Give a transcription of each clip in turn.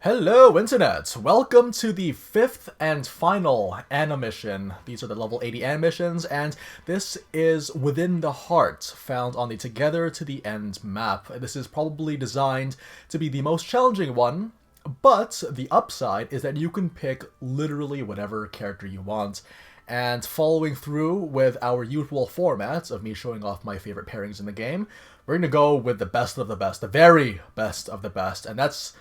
Hello, Internet! Welcome to the fifth and final animation. These are the level 80 animations, and this is Within the Heart, found on the Together to the End map. This is probably designed to be the most challenging one, but the upside is that you can pick literally whatever character you want. And following through with our usual format of me showing off my favorite pairings in the game, we're going to go with the best of the best, the very best of the best, and that's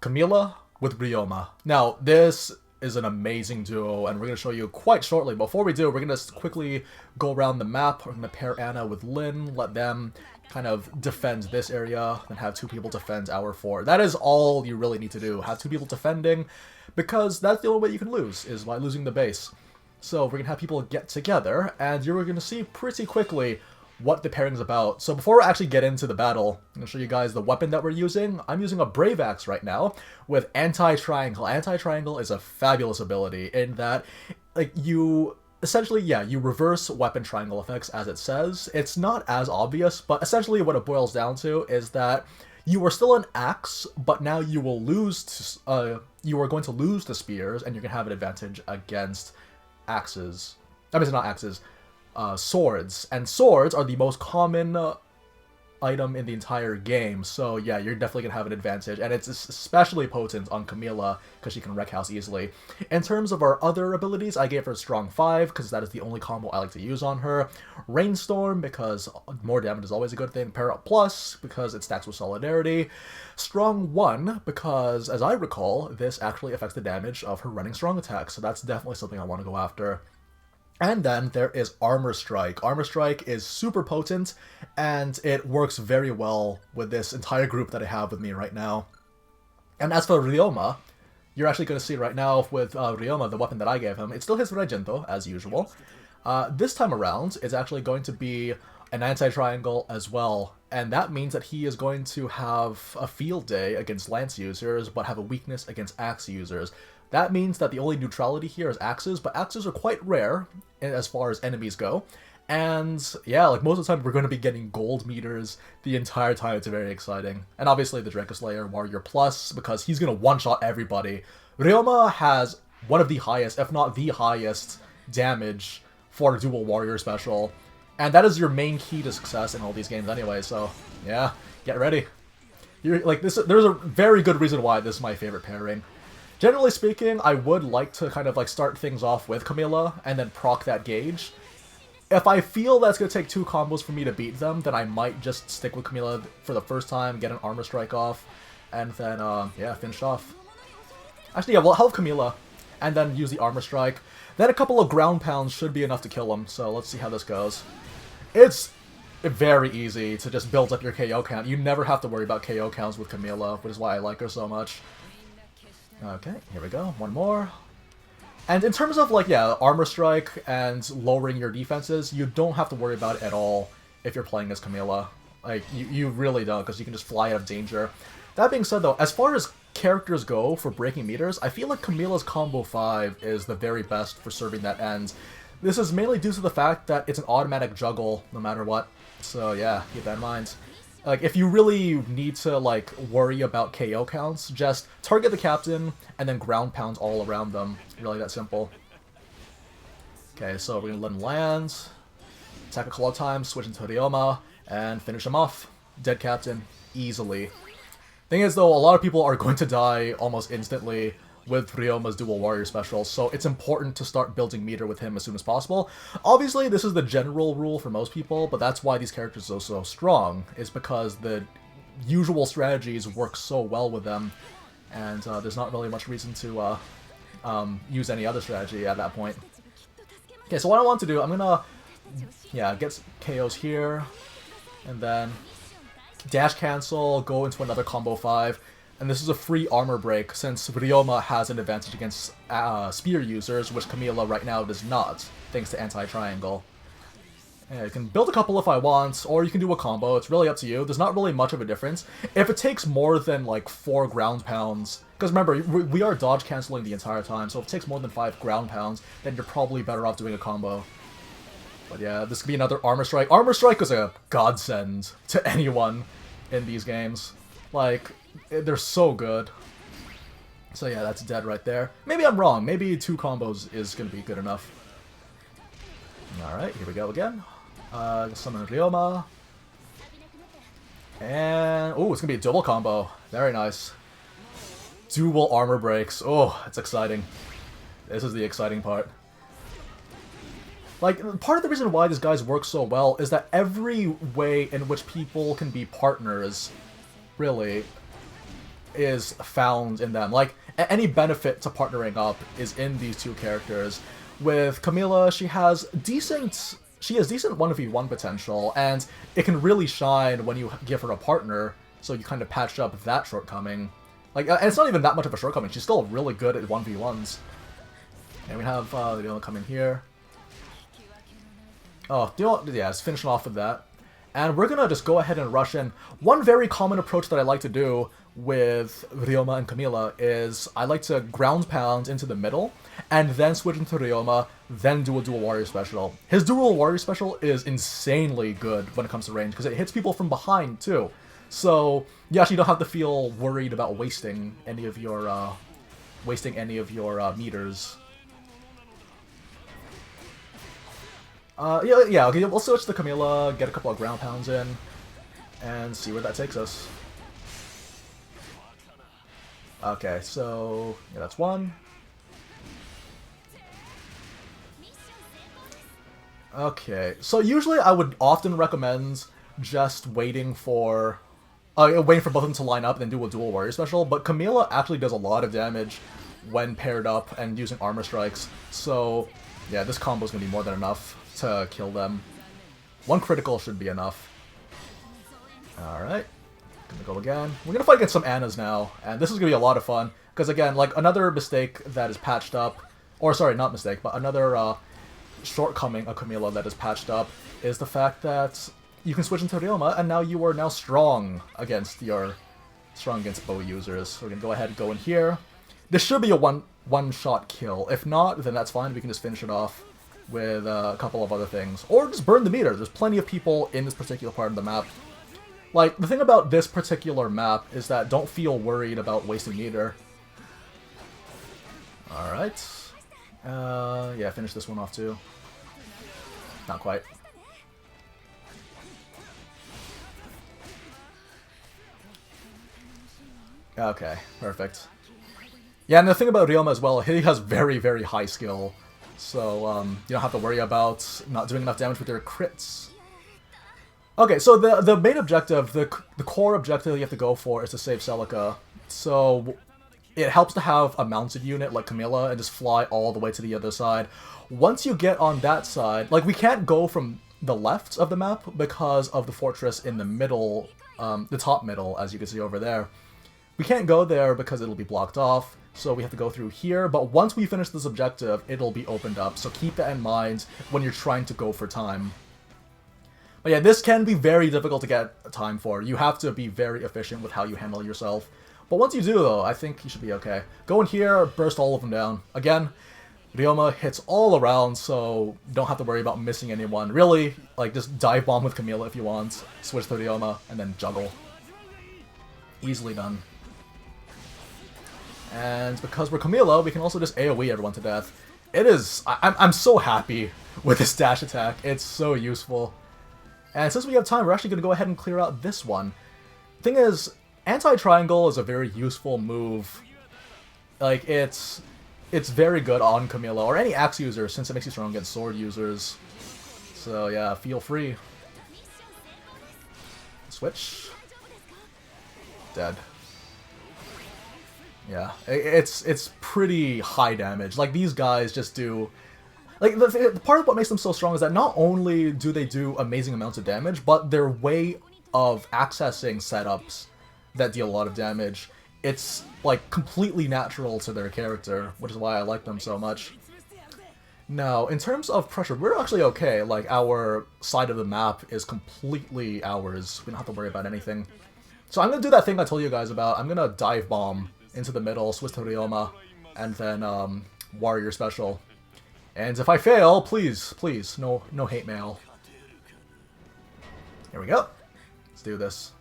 Camilla with Ryoma. Now, this is an amazing duo, and we're going to show you quite shortly. Before we do, we're going to quickly go around the map. We're going to pair Anna with Lynn, let them kind of defend this area, and have two people defend our fort. That is all you really need to do. Have two people defending, because that's the only way you can lose, is by losing the base. So we're going to have people get together, and you're going to see pretty quickly what the pairing's about. So before we actually get into the battle, I'm going to show you guys the weapon that we're using. I'm using a Brave Axe right now with Anti-Triangle. Anti-Triangle is a fabulous ability in that, like, you essentially, you reverse weapon triangle effects as it says. It's not as obvious, but essentially what it boils down to is that you are still an axe, but now you will lose to, you are going to lose to spears, and you're going to have an advantage against axes. I mean, it's not axes. Swords. And swords are the most common item in the entire game, so yeah, you're definitely gonna have an advantage, and it's especially potent on Camilla because she can wreck house easily. In terms of our other abilities, I gave her Strong 5 because that is the only combo I like to use on her. Rainstorm because more damage is always a good thing. Para Plus because it stacks with Solidarity. Strong 1 because, as I recall, this actually affects the damage of her running strong attacks, so that's definitely something I want to go after. And then there is Armor Strike. Armor Strike is super potent, and it works very well with this entire group that I have with me right now. And as for Ryoma, you're actually going to see right now with Ryoma, the weapon that I gave him, it's still his Regento, as usual. This time around, it's actually going to be an anti-triangle as well, and that means that he is going to have a field day against lance users, but have a weakness against axe users. That means that the only neutrality here is axes, but axes are quite rare as far as enemies go. And yeah, like most of the time we're going to be getting gold meters the entire time. It's very exciting. And obviously the Draco Slayer Warrior Plus, because he's going to one-shot everybody. Ryoma has one of the highest, if not the highest, damage for a dual warrior special. And that is your main key to success in all these games anyway, so yeah, get ready. There's a very good reason why this is my favorite pairing. Generally speaking, I would like to kind of like start things off with Camilla and then proc that gauge. If I feel that's going to take two combos for me to beat them, then I might just stick with Camilla for the first time, get an Armor Strike off, and then, yeah, finish off. Actually, yeah, we'll help Camilla, and then use the Armor Strike. Then a couple of ground pounds should be enough to kill him, so let's see how this goes. It's very easy to just build up your KO count. You never have to worry about KO counts with Camilla, which is why I like her so much. Okay, here we go. One more. And in terms of, like, yeah, Armor Strike and lowering your defenses, you don't have to worry about it at all if you're playing as Camilla. Like, you really don't, because you can just fly out of danger. That being said, though, as far as characters go for breaking meters, I feel like Camilla's Combo 5 is the very best for serving that end. This is mainly due to the fact that it's an automatic juggle no matter what. So, yeah, keep that in mind. Like, if you really need to, like, worry about KO counts, just target the captain and then ground pound all around them. Really that simple. Okay, so we're gonna let him land, attack a couple of times, switch into Ryoma, and finish him off. Dead captain, easily. Thing is, though, a lot of people are going to die almost instantly with Ryoma's dual warrior special, so it's important to start building meter with him as soon as possible. Obviously, this is the general rule for most people, but that's why these characters are so strong, is because the usual strategies work so well with them, and there's not really much reason to use any other strategy at that point. Okay, so what I want to do, I'm gonna, yeah, get some KOs here, and then dash cancel, go into another combo 5, and this is a free armor break since Ryoma has an advantage against spear users, which Camilla right now does not, thanks to anti-triangle. Yeah, you can build a couple if I want, or you can do a combo, it's really up to you. There's not really much of a difference. If it takes more than like 4 ground pounds, because remember, we are dodge canceling the entire time, so if it takes more than 5 ground pounds, then you're probably better off doing a combo. But yeah, this could be another Armor Strike. Armor Strike is a godsend to anyone in these games. Like, they're so good. So yeah, that's dead right there. Maybe I'm wrong. Maybe 2 combos is going to be good enough. Alright, here we go again. Summon Ryoma. And... oh, it's going to be a double combo. Very nice. Dual armor breaks. Oh, it's exciting. This is the exciting part. Like, part of the reason why these guys work so well is that every way in which people can be partners, really, is found in them. Like, any benefit to partnering up is in these 2 characters. With Camilla, she has decent 1v1 potential, and it can really shine when you give her a partner, so you kind of patch up that shortcoming. Like, and it's not even that much of a shortcoming, she's still really good at 1v1s. And we have Leona come in here. Oh, yeah, it's finishing off with that. And we're gonna just go ahead and rush in. One very common approach that I like to do with Ryoma and Camilla is I like to ground pound into the middle, and then switch into Ryoma, then do a dual warrior special. His dual warrior special is insanely good when it comes to range, because it hits people from behind, too. So, you actually don't have to feel worried about wasting any of your, meters. Yeah, okay, we'll switch to Camilla, get a couple of ground pounds in, and see where that takes us. Okay, so, yeah, that's 1. Okay, so usually I would often recommend just waiting for both of them to line up and then do a dual warrior special, but Camilla actually does a lot of damage when paired up and using armor strikes, so yeah, this combo is going to be more than enough to kill them. 1 critical should be enough. Alright, gonna go again. We're gonna fight against some Annas now, and this is gonna be a lot of fun, because again, like, another mistake that is patched up, or sorry, not mistake, but another shortcoming of Camilla that is patched up is the fact that you can switch into Ryoma, and now you are strong against bow users. So we're gonna go ahead and go in here. This should be a one-shot kill. If not, then that's fine. We can just finish it off with a couple of other things. Or just burn the meter. There's plenty of people in this particular part of the map. Like, the thing about this particular map is that don't feel worried about wasting meter. Alright. Yeah, finish this one off too. Not quite. Okay, perfect. Yeah, and the thing about Ryoma as well, he has very, very high skill. So, you don't have to worry about not doing enough damage with your crits. Okay, so the main objective, the core objective you have to go for is to save Celica. So, it helps to have a mounted unit like Camilla and just fly all the way to the other side. Once you get on that side, like, we can't go from the left of the map because of the fortress in the middle, the top middle, as you can see over there. We can't go there because it'll be blocked off, so we have to go through here, but once we finish this objective, it'll be opened up, so keep that in mind when you're trying to go for time. But yeah, this can be very difficult to get time for. You have to be very efficient with how you handle yourself. But once you do, though, I think you should be okay. Go in here, burst all of them down. Again, Ryoma hits all around, so don't have to worry about missing anyone. Really, like, just dive bomb with Camilla if you want, switch to Ryoma, and then juggle. Easily done. And because we're Camilla, we can also just AoE everyone to death. It is... I'm so happy with this dash attack. It's so useful. And since we have time, we're actually going to go ahead and clear out this one. Thing is, anti-triangle is a very useful move. Like, it's very good on Camilla, or any axe user, since it makes you strong against sword users. So yeah, feel free. Switch. Dead. Yeah, it's pretty high damage. Like, these guys just do... Like, the part of what makes them so strong is that not only do they do amazing amounts of damage, but their way of accessing setups that deal a lot of damage, it's, like, completely natural to their character, which is why I like them so much. Now, in terms of pressure, we're actually okay. Like, our side of the map is completely ours. We don't have to worry about anything. So I'm going to do that thing I told you guys about. I'm going to dive bomb into the middle, switch to Ryoma, and then warrior special. And if I fail, please, no hate mail. Here we go. Let's do this.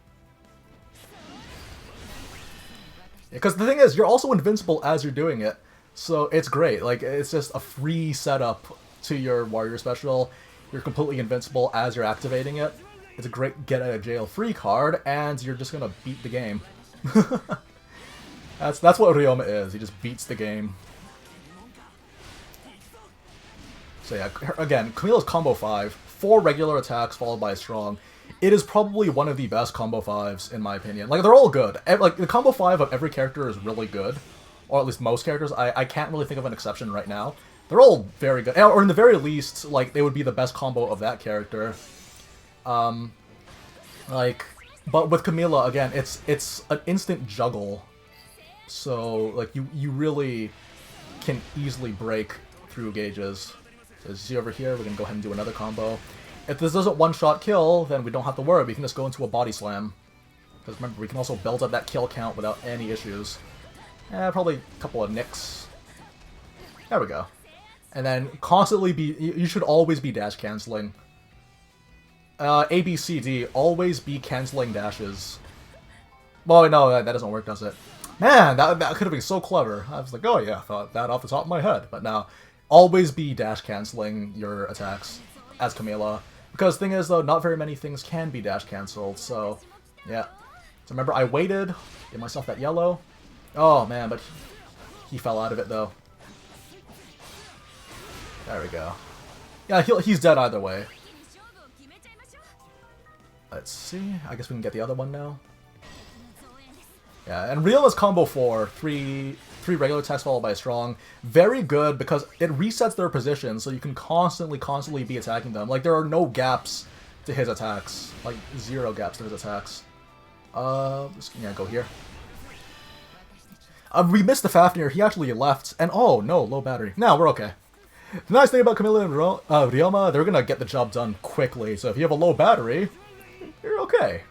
Because the thing is, you're also invincible as you're doing it, so it's great. Like, it's just a free setup to your warrior special. You're completely invincible as you're activating it. It's a great get-out-of-jail-free card, and you're just gonna beat the game. That's what Ryoma is. He just beats the game. So yeah, again, Camilla's combo 5, 4 regular attacks followed by a strong. It is probably one of the best combo 5s, in my opinion. Like, they're all good. Like, the combo 5 of every character is really good. Or at least most characters. I can't really think of an exception right now. They're all very good. Or in the very least, like, they would be the best combo of that character. Like, but with Camilla, again, it's an instant juggle. So, like, you really can easily break through gauges. So as you see over here, we're going to go ahead and do another combo. If this doesn't one-shot kill, then we don't have to worry. We can just go into a body slam. Because remember, we can also build up that kill count without any issues. Probably a couple of nicks. There we go. And then constantly be... You should always be dash canceling. A, B, C, D. Always be canceling dashes. Well, no, that doesn't work, does it? Man, that could have been so clever. I was like, oh yeah, I thought that off the top of my head. But now, always be dash canceling your attacks as Camilla. Because the thing is, though, not very many things can be dash cancelled, so yeah. So remember, I waited, gave myself that yellow. Oh man, but he fell out of it, though. There we go. Yeah, he's dead either way. Let's see, I guess we can get the other one now. Yeah, and Ryoma's combo 4, 3 regular attacks followed by a strong. Very good because it resets their position, so you can constantly be attacking them. Like, there are no gaps to his attacks. Like, 0 gaps to his attacks. Yeah, go here. We missed the Fafnir. He actually left. And, oh, no, low battery. Now, we're okay. The nice thing about Camilla and Ryoma, they're gonna get the job done quickly. So if you have a low battery, you're okay.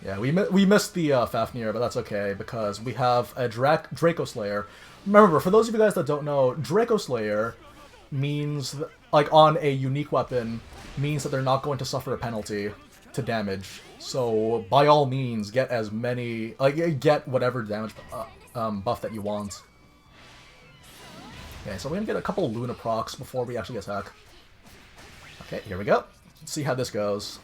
Yeah, we missed the Fafnir, but that's okay, because we have a Draco Slayer. Remember, for those of you guys that don't know, Draco Slayer means, like, on a unique weapon, means that they're not going to suffer a penalty to damage. So, by all means, get as many, like, get whatever damage buff that you want. Okay, so we're gonna get a couple of Luna procs before we actually attack. Okay, here we go. Let's see how this goes.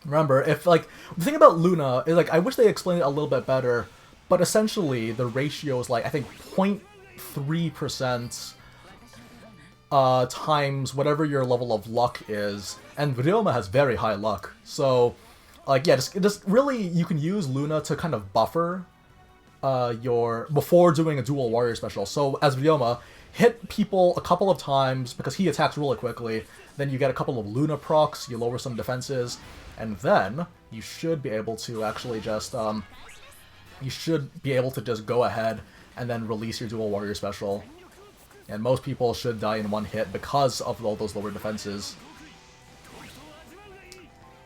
Remember, if, like, the thing about Luna is, like, I wish they explained it a little bit better, but essentially the ratio is, like, I think 0.3% times whatever your level of luck is, and Ryoma has very high luck, so, like, yeah, just really, you can use Luna to kind of buffer before doing a dual warrior special. So, as Ryoma, hit people a couple of times, because he attacks really quickly, then you get a couple of Luna procs, you lower some defenses, and then you should be able to actually just, go ahead and then release your dual warrior special. And most people should die in one hit because of all those lower defenses.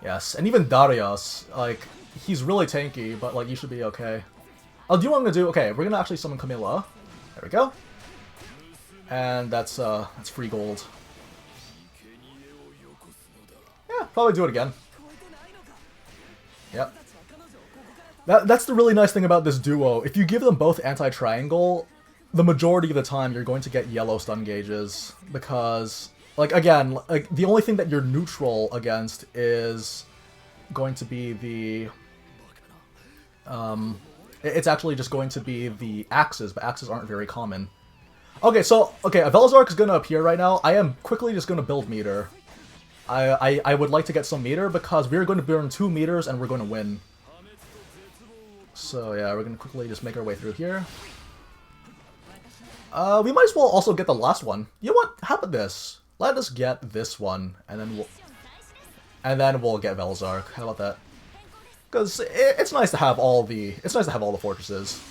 Yes, and even Darius, like, he's really tanky, but, like, you should be okay. Oh, do you want to do? Okay, we're gonna actually summon Camilla. There we go. And that's free gold. Yeah, probably do it again. Yep. That's the really nice thing about this duo. If you give them both anti-triangle, the majority of the time you're going to get yellow stun gauges. Because, like, again, like, the only thing that you're neutral against is going to be the... it's actually just going to be the axes, but axes aren't very common. Okay, so, okay, a Velazark is going to appear right now. I am quickly just going to build meter. I would like to get some meter because we're going to burn 2 meters and we're going to win. So yeah, we're going to quickly just make our way through here. We might as well also get the last one. You know what? How about this? Let us get this one, and then we'll get Velazark. How about that? Because it's nice to have all the fortresses.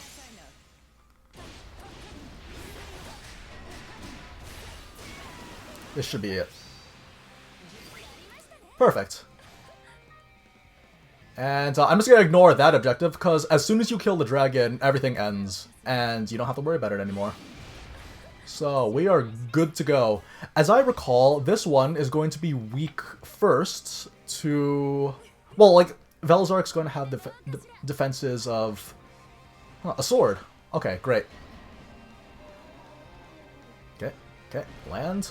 This should be it. Perfect. And I'm just gonna ignore that objective, because as soon as you kill the dragon, everything ends, and you don't have to worry about it anymore. So, we are good to go. As I recall, this one is going to be weak first to... Well, like, Velazark's going to have defenses of a sword. Okay, great. Okay, land.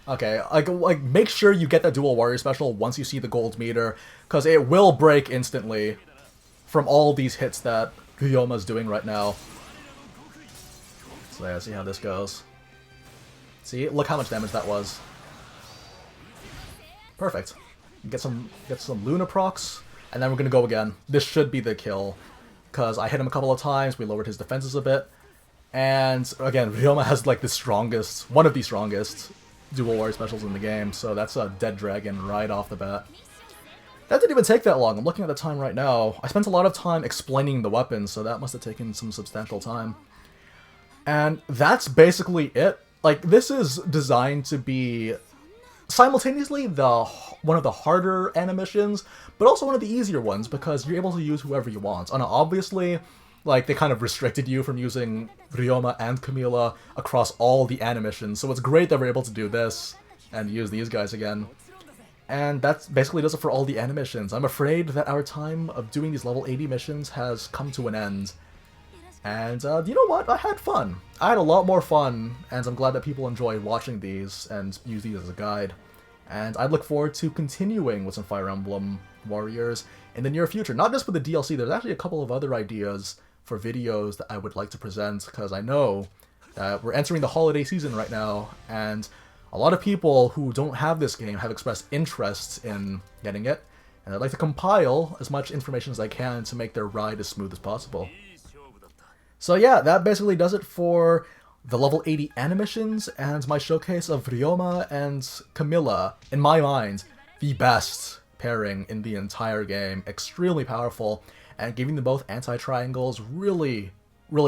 Okay, like make sure you get that dual warrior special once you see the gold meter, because it will break instantly from all these hits that Ryoma's doing right now. So yeah, see how this goes. See, look how much damage that was. Perfect. Get some Luna procs, and then we're gonna go again. This should be the kill, because I hit him a couple of times, we lowered his defenses a bit, and again, Ryoma has like the strongest, one of the strongest dual warrior specials in the game, so that's a dead dragon right off the bat. That didn't even take that long. I'm looking at the time right now. I spent a lot of time explaining the weapons, so that must have taken some substantial time. And that's basically it. Like, this is designed to be simultaneously one of the harder animations, but also one of the easier ones, because you're able to use whoever you want. And obviously, like, they kind of restricted you from using Ryoma and Camilla across all the animations, so it's great that we're able to do this and use these guys again. And that basically does it for all the animations. I'm afraid that our time of doing these level 80 missions has come to an end. And you know what? I had fun. I had a lot more fun, and I'm glad that people enjoy watching these and use these as a guide. And I look forward to continuing with some Fire Emblem Warriors in the near future. Not just with the DLC, there's actually a couple of other ideas for videos that I would like to present, because I know that we're entering the holiday season right now, and a lot of people who don't have this game have expressed interest in getting it, and I'd like to compile as much information as I can to make their ride as smooth as possible. So yeah, that basically does it for the level 80 animations and my showcase of Ryoma and Camilla. In my mind, the best pairing in the entire game. Extremely powerful, and giving them both anti-triangles really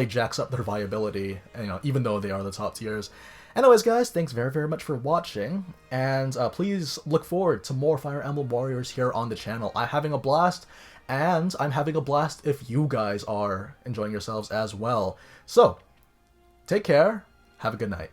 jacks up their viability, you know, even though they are the top tiers. Anyways, guys, thanks very much for watching, and please look forward to more Fire Emblem Warriors here on the channel. I'm having a blast, and I'm having a blast if you guys are enjoying yourselves as well. So, take care, have a good night.